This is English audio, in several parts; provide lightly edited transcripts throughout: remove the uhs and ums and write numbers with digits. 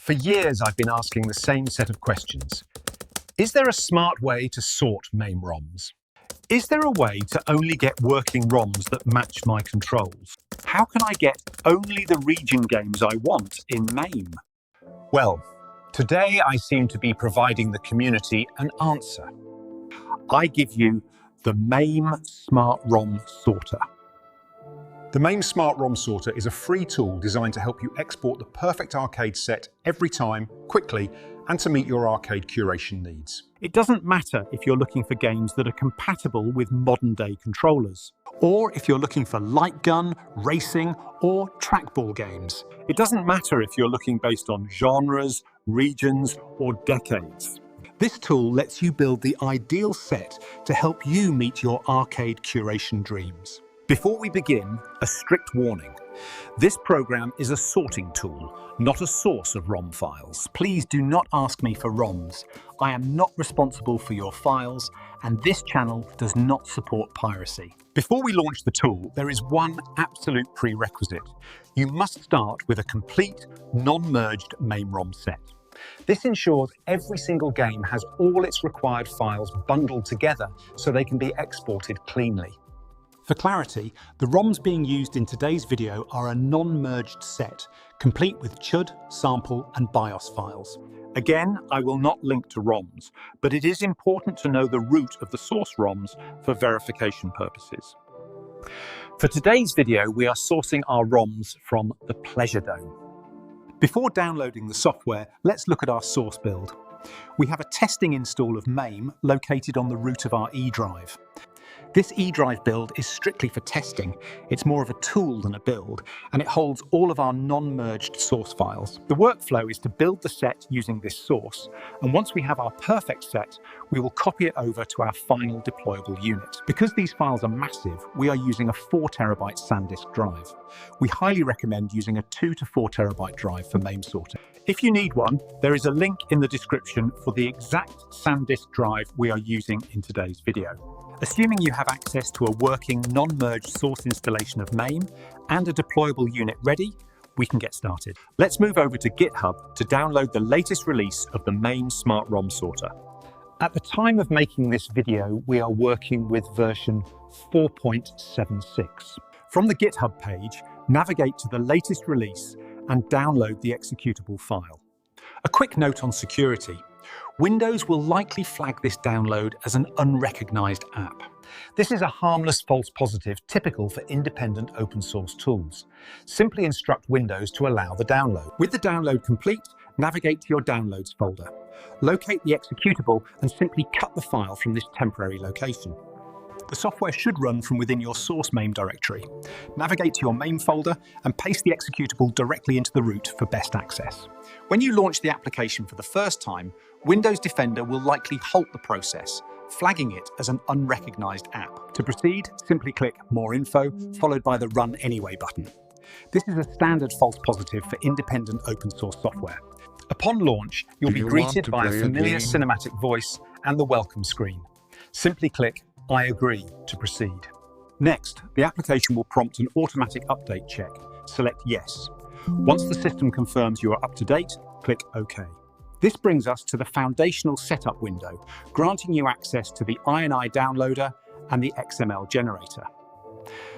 For years, I've been asking the same set of questions. Is there a smart way to sort MAME ROMs? Is there a way to only get working ROMs that match my controls? How can I get only the region games I want in MAME? Well, today I seem to be providing the community an answer. I give you the MAME Smart ROM Sorter. The MAME Smart ROM Sorter is a free tool designed to help you export the perfect arcade set every time, quickly, and to meet your arcade curation needs. It doesn't matter if you're looking for games that are compatible with modern-day controllers, or if you're looking for light gun, racing, or trackball games. It doesn't matter if you're looking based on genres, regions, or decades. This tool lets you build the ideal set to help you meet your arcade curation dreams. Before we begin, a strict warning. This program is a sorting tool, not a source of ROM files. Please do not ask me for ROMs. I am not responsible for your files, and this channel does not support piracy. Before we launch the tool, there is one absolute prerequisite. You must start with a complete, non-merged MAME ROM set. This ensures every single game has all its required files bundled together so they can be exported cleanly. For clarity, the ROMs being used in today's video are a non-merged set, complete with chud, sample, and BIOS files. Again, I will not link to ROMs, but it is important to know the root of the source ROMs for verification purposes. For today's video, we are sourcing our ROMs from the Pleasure Dome. Before downloading the software, let's look at our source build. We have a testing install of MAME located on the root of our E drive. This E drive build is strictly for testing. It's more of a tool than a build, and it holds all of our non-merged source files. The workflow is to build the set using this source, and once we have our perfect set, we will copy it over to our final deployable unit. Because these files are massive, we are using a 4 TB SanDisk drive. We highly recommend using a 2 to 4 TB drive for MAME Sorter. If you need one, there is a link in the description for the exact SanDisk drive we are using in today's video. Assuming you have access to a working non-merged source installation of MAME and a deployable unit ready, we can get started. Let's move over to GitHub to download the latest release of the MAME Smart ROM Sorter. At the time of making this video, we are working with version 4.76. From the GitHub page, navigate to the latest release and download the executable file. A quick note on security. Windows will likely flag this download as an unrecognized app. This is a harmless false positive typical for independent open source tools. Simply instruct Windows to allow the download. With the download complete, navigate to your Downloads folder. Locate the executable and simply cut the file from this temporary location. The software should run from within your source MAME directory. Navigate to your MAME folder and paste the executable directly into the root for best access. When you launch the application for the first time, Windows Defender will likely halt the process, flagging it as an unrecognized app. To proceed, simply click More Info, followed by the Run Anyway button. This is a standard false positive for independent open source software. Upon launch, you'll be greeted by a familiar cinematic voice and the welcome screen. Simply click I agree to proceed. Next, the application will prompt an automatic update check. Select Yes. Once the system confirms you are up to date, click OK. This brings us to the foundational setup window, granting you access to the INI downloader and the XML generator.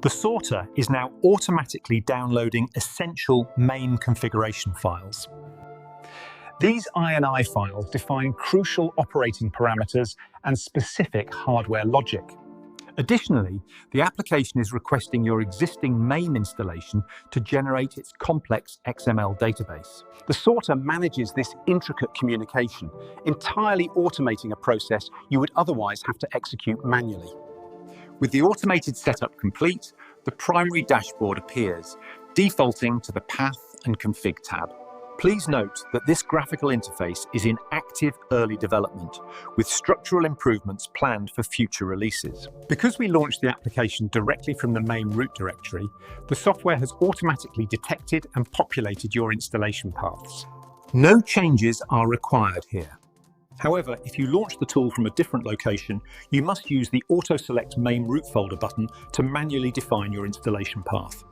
The sorter is now automatically downloading essential MAME configuration files. These INI files define crucial operating parameters and specific hardware logic. Additionally, the application is requesting your existing MAME installation to generate its complex XML database. The sorter manages this intricate communication, entirely automating a process you would otherwise have to execute manually. With the automated setup complete, the primary dashboard appears, defaulting to the Path and Config tab. Please note that this graphical interface is in active early development, with structural improvements planned for future releases. Because we launched the application directly from the MAME root directory, the software has automatically detected and populated your installation paths. No changes are required here. However, if you launch the tool from a different location, you must use the Auto Select MAME root folder button to manually define your installation path.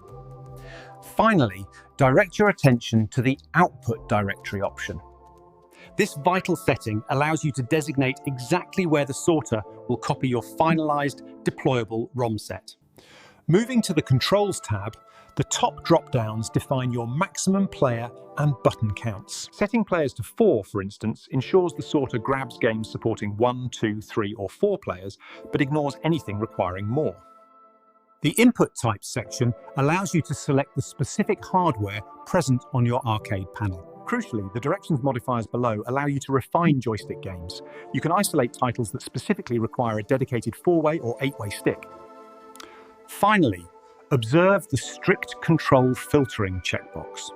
Finally, direct your attention to the Output Directory option. This vital setting allows you to designate exactly where the sorter will copy your finalized deployable ROM set. Moving to the Controls tab, the top drop-downs define your maximum player and button counts. Setting players to 4, for instance, ensures the sorter grabs games supporting 1, 2, 3 or 4 players, but ignores anything requiring more. The Input Types section allows you to select the specific hardware present on your arcade panel. Crucially, the directions modifiers below allow you to refine joystick games. You can isolate titles that specifically require a dedicated 4-way or 8-way stick. Finally, observe the Strict Control Filtering checkbox.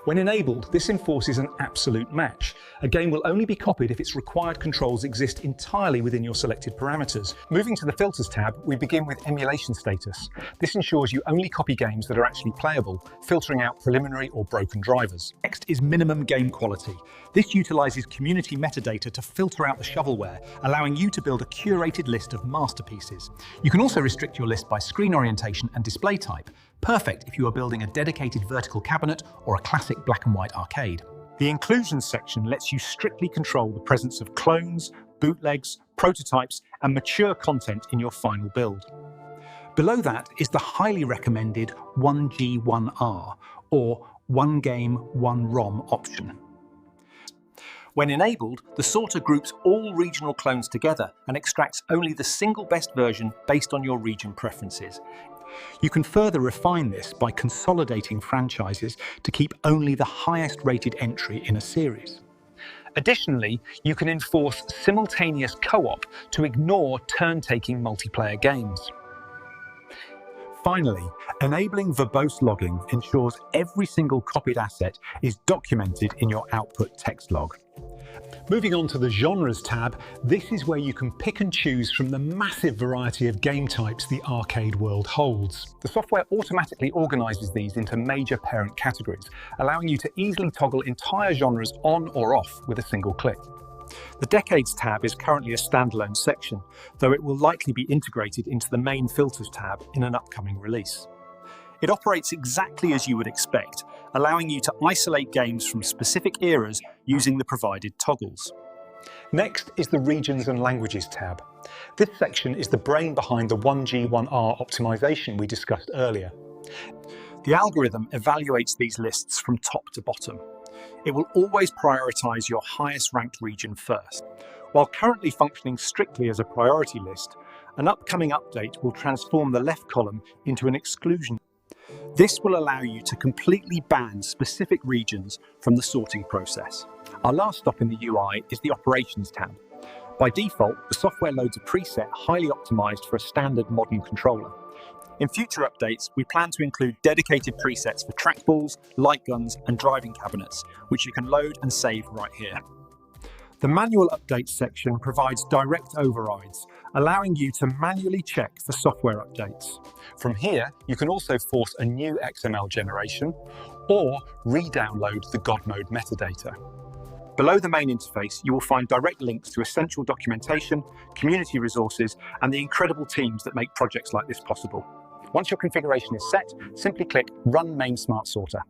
When enabled, this enforces an absolute match. A game will only be copied if its required controls exist entirely within your selected parameters. Moving to the Filters tab, we begin with Emulation status. This ensures you only copy games that are actually playable, filtering out preliminary or broken drivers. Next is Minimum Game Quality. This utilizes community metadata to filter out the shovelware, allowing you to build a curated list of masterpieces. You can also restrict your list by screen orientation and display type. Perfect if you are building a dedicated vertical cabinet or a classic black and white arcade. The Inclusions section lets you strictly control the presence of clones, bootlegs, prototypes, and mature content in your final build. Below that is the highly recommended 1G 1R, or One Game, One ROM option. When enabled, the sorter groups all regional clones together and extracts only the single best version based on your region preferences. You can further refine this by consolidating franchises to keep only the highest rated entry in a series. Additionally, you can enforce simultaneous co-op to ignore turn-taking multiplayer games. Finally, enabling verbose logging ensures every single copied asset is documented in your output text log. Moving on to the Genres tab, this is where you can pick and choose from the massive variety of game types the arcade world holds. The software automatically organizes these into major parent categories, allowing you to easily toggle entire genres on or off with a single click. The Decades tab is currently a standalone section, though it will likely be integrated into the main Filters tab in an upcoming release. It operates exactly as you would expect, allowing you to isolate games from specific eras using the provided toggles. Next is the Regions and Languages tab. This section is the brain behind the 1G 1R optimization we discussed earlier. The algorithm evaluates these lists from top to bottom. It will always prioritize your highest ranked region first. While currently functioning strictly as a priority list, an upcoming update will transform the left column into an exclusion. This will allow you to completely ban specific regions from the sorting process. Our last stop in the UI is the Operations tab. By default, the software loads a preset highly optimized for a standard modern controller. In future updates, we plan to include dedicated presets for trackballs, lightguns, and driving cabinets, which you can load and save right here. The Manual Updates section provides direct overrides, allowing you to manually check for software updates. From here, you can also force a new XML generation or re-download the God mode metadata. Below the main interface, you will find direct links to essential documentation, community resources, and the incredible teams that make projects like this possible. Once your configuration is set, simply click Run MAME Smart Sorter.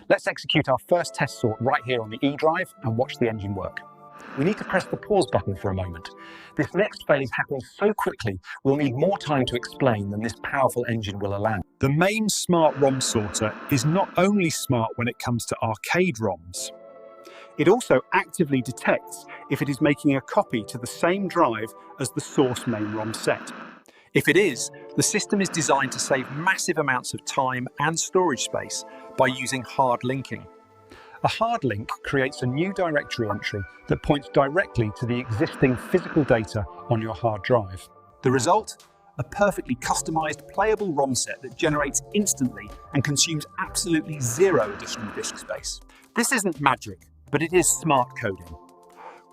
Let's execute our first test sort right here on the E drive and watch the engine work. We need to press the pause button for a moment. This next phase happens so quickly, we'll need more time to explain than this powerful engine will allow. The MAME Smart ROM Sorter is not only smart when it comes to arcade ROMs, it also actively detects if it is making a copy to the same drive as the source MAME ROM set. If it is, the system is designed to save massive amounts of time and storage space by using hard linking. A hard link creates a new directory entry that points directly to the existing physical data on your hard drive. The result? A perfectly customized playable ROM set that generates instantly and consumes absolutely zero additional disk space. This isn't magic, but it is smart coding.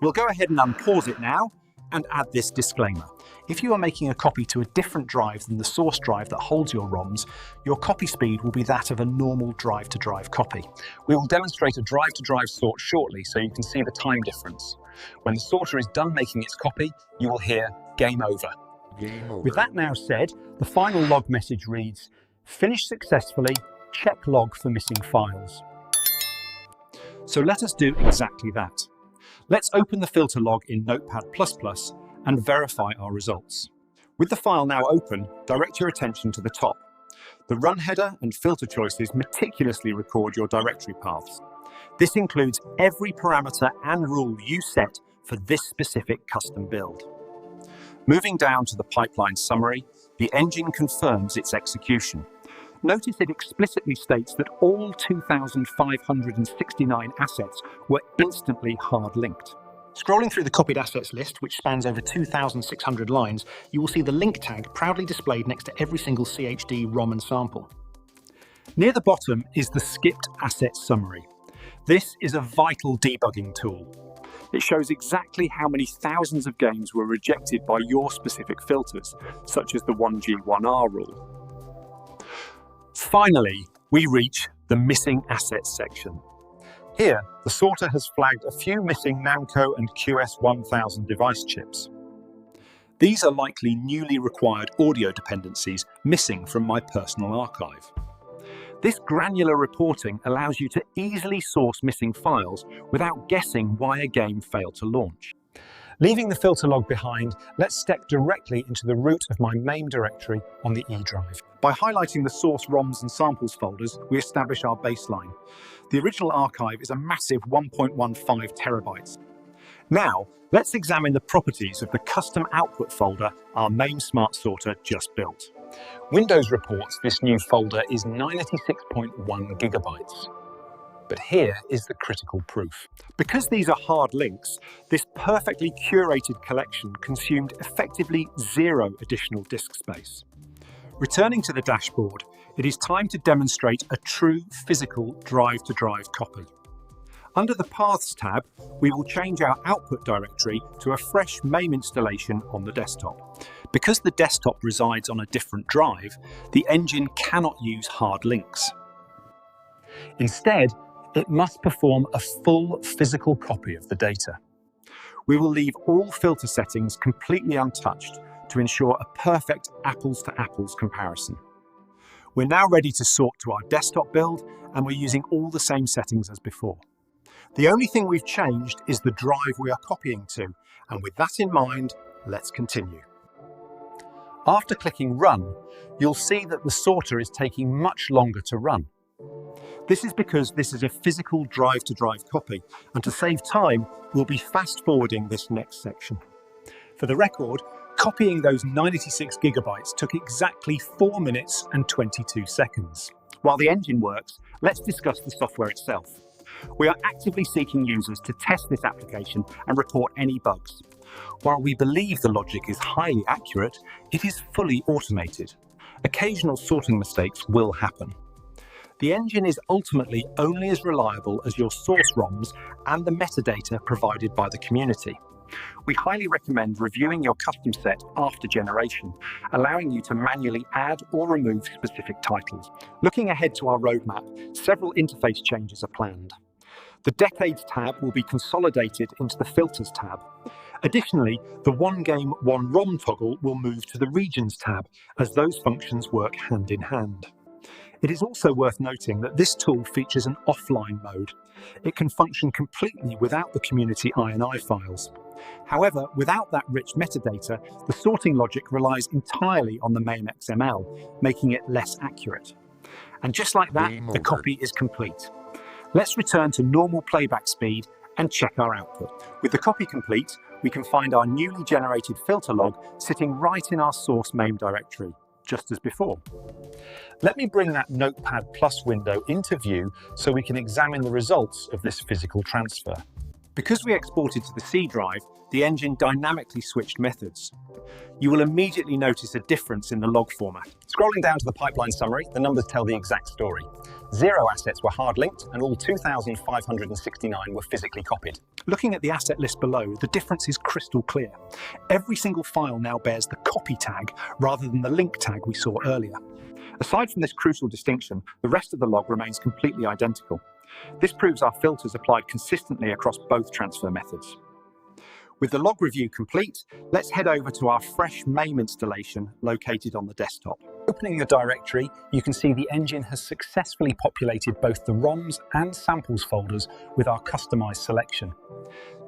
We'll go ahead and unpause it now and add this disclaimer. If you are making a copy to a different drive than the source drive that holds your ROMs, your copy speed will be that of a normal drive-to-drive copy. We will demonstrate a drive-to-drive sort shortly so you can see the time difference. When the sorter is done making its copy, you will hear Game Over. Game over. With that now said, the final log message reads, Finished successfully, check log for missing files. So let us do exactly that. Let's open the filter log in Notepad++ and verify our results. With the file now open, direct your attention to the top. The run header and filter choices meticulously record your directory paths. This includes every parameter and rule you set for this specific custom build. Moving down to the pipeline summary, the engine confirms its execution. Notice it explicitly states that all 2,569 assets were instantly hard-linked. Scrolling through the copied assets list, which spans over 2,600 lines, you will see the link tag proudly displayed next to every single CHD, ROM and sample. Near the bottom is the skipped asset summary. This is a vital debugging tool. It shows exactly how many thousands of games were rejected by your specific filters, such as the 1G1R rule. Finally, we reach the missing assets section. Here, the sorter has flagged a few missing Namco and QS1000 device chips. These are likely newly required audio dependencies missing from my personal archive. This granular reporting allows you to easily source missing files without guessing why a game failed to launch. Leaving the filter log behind, let's step directly into the root of my MAME directory on the E drive. By highlighting the source ROMs and samples folders, we establish our baseline. The original archive is a massive 1.15 terabytes. Now, let's examine the properties of the custom output folder our MAME Smart Sorter just built. Windows reports this new folder is 96.1 gigabytes. But here is the critical proof. Because these are hard links, this perfectly curated collection consumed effectively 0 additional disk space. Returning to the dashboard, it is time to demonstrate a true physical drive-to-drive copy. Under the Paths tab, we will change our output directory to a fresh MAME installation on the desktop. Because the desktop resides on a different drive, the engine cannot use hard links. Instead, it must perform a full physical copy of the data. We will leave all filter settings completely untouched to ensure a perfect apples-to-apples comparison. We're now ready to sort to our desktop build, and we're using all the same settings as before. The only thing we've changed is the drive we are copying to, and with that in mind, let's continue. After clicking Run, you'll see that the sorter is taking much longer to run. This is because this is a physical drive-to-drive copy, and to save time, we'll be fast-forwarding this next section. For the record, copying those 96 gigabytes took exactly 4 minutes and 22 seconds. While the engine works, let's discuss the software itself. We are actively seeking users to test this application and report any bugs. While we believe the logic is highly accurate, it is fully automated. Occasional sorting mistakes will happen. The engine is ultimately only as reliable as your source ROMs and the metadata provided by the community. We highly recommend reviewing your custom set after generation, allowing you to manually add or remove specific titles. Looking ahead to our roadmap, several interface changes are planned. The Decades tab will be consolidated into the Filters tab. Additionally, the One Game, One ROM toggle will move to the Regions tab, as those functions work hand in hand. It is also worth noting that this tool features an offline mode. It can function completely without the community INI files. However, without that rich metadata, the sorting logic relies entirely on the MAME XML, making it less accurate. And just like that, the copy is complete. Let's return to normal playback speed and check our output. With the copy complete, we can find our newly generated filter log sitting right in our source MAME directory, just as before. Let me bring that Notepad+ window into view so we can examine the results of this physical transfer. Because we exported to the C drive, the engine dynamically switched methods. You will immediately notice a difference in the log format. Scrolling down to the pipeline summary, the numbers tell the exact story. 0 assets were hard-linked and all 2,569 were physically copied. Looking at the asset list below, the difference is crystal clear. Every single file now bears the copy tag rather than the link tag we saw earlier. Aside from this crucial distinction, the rest of the log remains completely identical. This proves our filters applied consistently across both transfer methods. With the log review complete, let's head over to our fresh MAME installation located on the desktop. Opening the directory, you can see the engine has successfully populated both the ROMs and samples folders with our customized selection.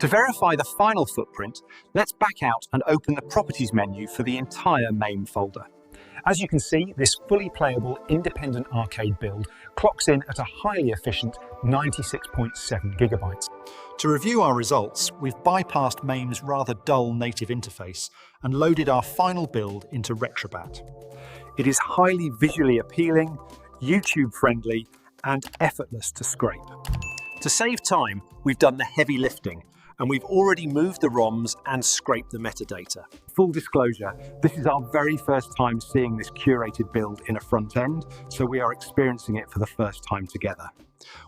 To verify the final footprint, let's back out and open the Properties menu for the entire MAME folder. As you can see, this fully playable independent arcade build clocks in at a highly efficient 96.7 gigabytes. To review our results, we've bypassed MAME's rather dull native interface and loaded our final build into RetroBat. It is highly visually appealing, YouTube-friendly, and effortless to scrape. To save time, we've done the heavy lifting, and we've already moved the ROMs and scraped the metadata. Full disclosure, this is our very first time seeing this curated build in a front end, so we are experiencing it for the first time together.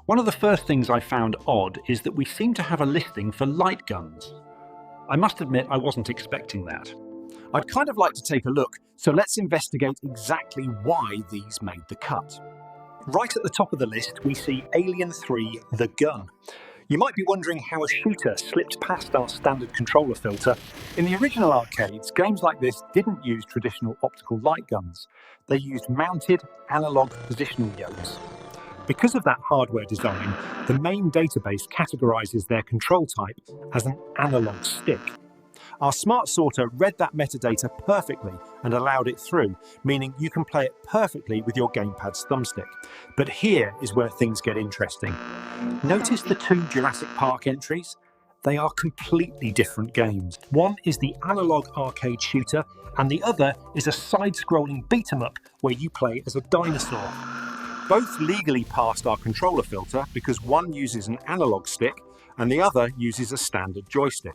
One of the first things I found odd is that we seem to have a listing for Lightguns. I must admit I wasn't expecting that. I'd kind of like to take a look, so let's investigate exactly why these made the cut. Right at the top of the list, we see Alien 3 The Gun. You might be wondering how a shooter slipped past our standard controller filter. In the original arcades, games like this didn't use traditional optical light guns. They used mounted analog positional yokes. Because of that hardware design, the MAME database categorizes their control type as an analog stick. Our Smart Sorter read that metadata perfectly and allowed it through, meaning you can play it perfectly with your gamepad's thumbstick. But here is where things get interesting. Notice the two Jurassic Park entries? They are completely different games. One is the analog arcade shooter, and the other is a side-scrolling beat-em-up where you play as a dinosaur. Both legally passed our controller filter because one uses an analog stick and the other uses a standard joystick.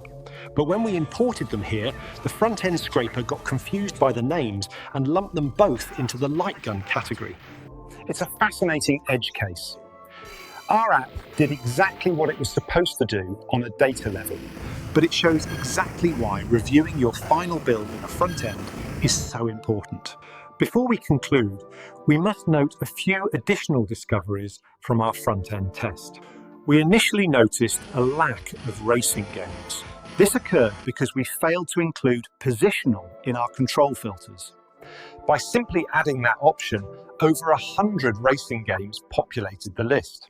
But when we imported them here, the front-end scraper got confused by the names and lumped them both into the light gun category. It's a fascinating edge case. Our app did exactly what it was supposed to do on a data level, but it shows exactly why reviewing your final build in the front end is so important. Before we conclude, we must note a few additional discoveries from our front-end test. We initially noticed a lack of racing games. This occurred because we failed to include positional in our control filters. By simply adding that option, over 100 racing games populated the list.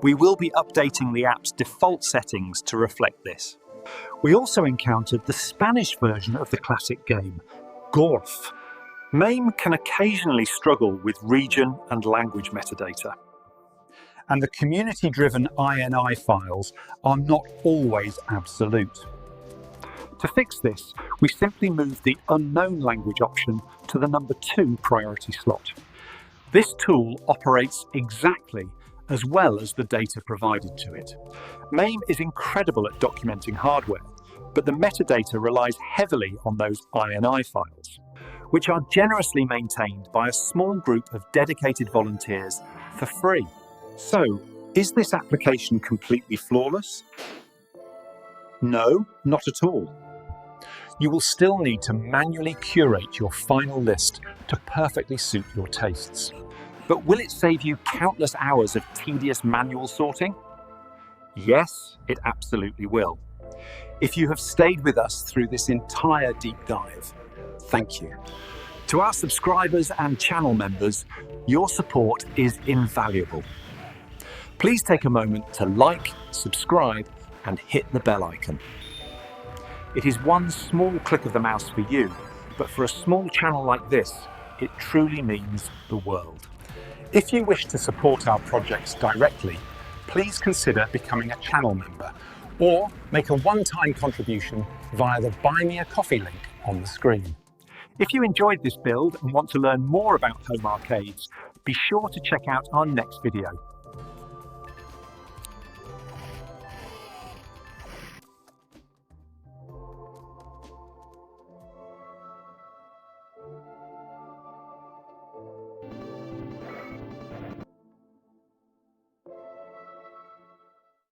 We will be updating the app's default settings to reflect this. We also encountered the Spanish version of the classic game, Golf. MAME can occasionally struggle with region and language metadata. And the community-driven INI files are not always absolute. To fix this, we simply moved the unknown language option to the number 2 priority slot. This tool operates exactly as well as the data provided to it. MAME is incredible at documenting hardware, but the metadata relies heavily on those INI files, which are generously maintained by a small group of dedicated volunteers for free. So, is this application completely flawless? No, not at all. You will still need to manually curate your final list to perfectly suit your tastes. But will it save you countless hours of tedious manual sorting? Yes, it absolutely will. If you have stayed with us through this entire deep dive, thank you. To our subscribers and channel members, your support is invaluable. Please take a moment to like, subscribe, and hit the bell icon. It is one small click of the mouse for you, but for a small channel like this, it truly means the world. If you wish to support our projects directly, please consider becoming a channel member or make a one-time contribution via the Buy Me a Coffee link on the screen. If you enjoyed this build and want to learn more about home arcades, be sure to check out our next video.